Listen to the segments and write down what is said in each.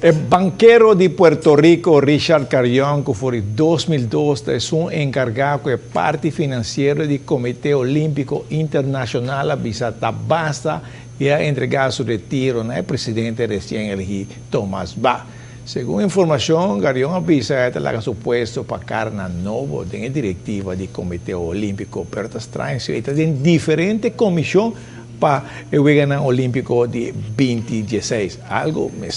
El banquero de Puerto Rico, Richard Carrión, que fue en 2002 es un encargado de parte financiera del Comité Olímpico Internacional a visa Tabasta y ha entregado su retiro al presidente recién elegido Tomás Bach. Según información, Carrión avisa que la supuesto para carna nuevo de la directiva del Comité Olímpico, pero está en diferentes comisiones para el Juegos Olímpicos de 2016. Algo me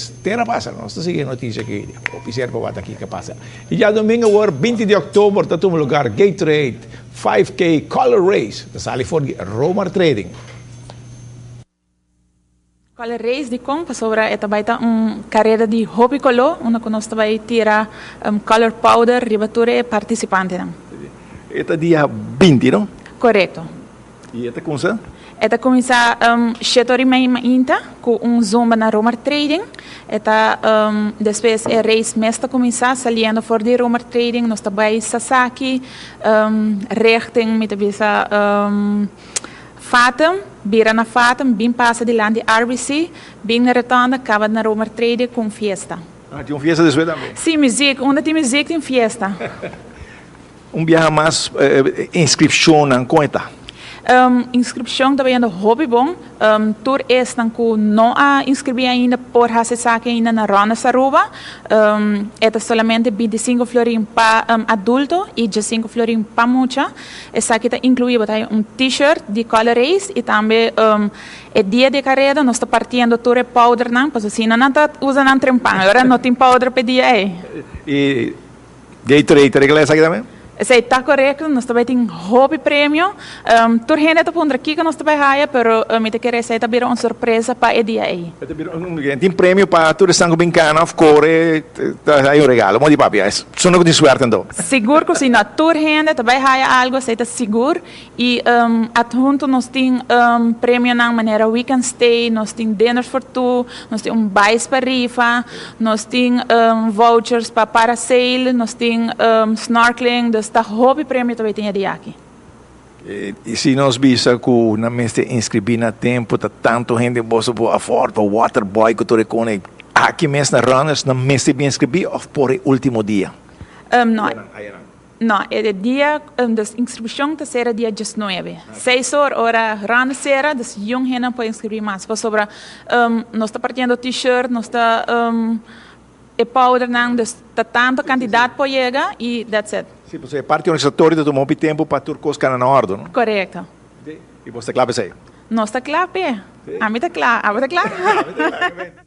pasa, no está siguiendo noticia que oficial para aquí que pasa. Y ya domingo, 20 de octubre, está en lugar Gatorade 5K Color Race, de California, Romar Trading. Color Race de compa sobre esta baita carreira de hobby color, onde nós vai tirar color powder, ribature e participante. Esta dia 20, não? Correto. E esta começa? Esta começa setor inta com zumba na Romar Trading. Esta depois é race mesta começar saliendo for de Romar Trading, nós também Sasaki, richting met de visa Fatem, bira na Fatem, bem passa de lá de RBC, bem na retorna, acaba na Romar Trading com fiesta. Ah, tem uma fiesta de sueda também? Sim, música, onde tem música tem fiesta. Viaje mais inscrição, quanto? Inscrição também é hobby bom. Tour estão com não a inscrever ainda por fazer saque ainda na Rona Saruba. É somente 25 florin para adulto e 15 florin para mucha. Essa aqui está incluído t-shirt de Color Race e também é dia de carreira nós estamos partindo tour powder não, porque assim não está usando trempão. Agora não tem powder para dia aí. E Gatorade, regula essa aqui também? Sei, está correto, nós também temos hobby prêmio. Tur gente está pondo aqui que nós também raia, pero me te querer ser também uma surpresa para o dia aí. Tem prêmio para todos os que brincando, of course, aí regalo, muito de papi, só não tem suerte então. Seguro que sim, na tur gente também raia algo, sei, está seguro. E adjunto nós temos prêmio na maneira weekend stay, nós temos dinner for two, nós temos buys para rifa, nós temos vouchers para parasail, nós temos snorkeling, esta hobby prêmio também tem aqui. E se nós visa que na mesta inscrever na tempo, tá tanto gente boa por afford para waterboy que tu recone aqui mesmo na runners na mesta bem inscrever ou por o último dia? Não, é dia da inscrição que será dia 19. 6 horas runners será, das young gente pode inscrever mais. Por sobre nós está partindo t-shirt, nós está e powder não, está tanto candidato para chegar e that's it. Sim, você é parte organizatória do meu tempo para tu coscar na ordem, não? Correto. E você clave isso aí? Nós está claro, a mim está claro, a mim está claro.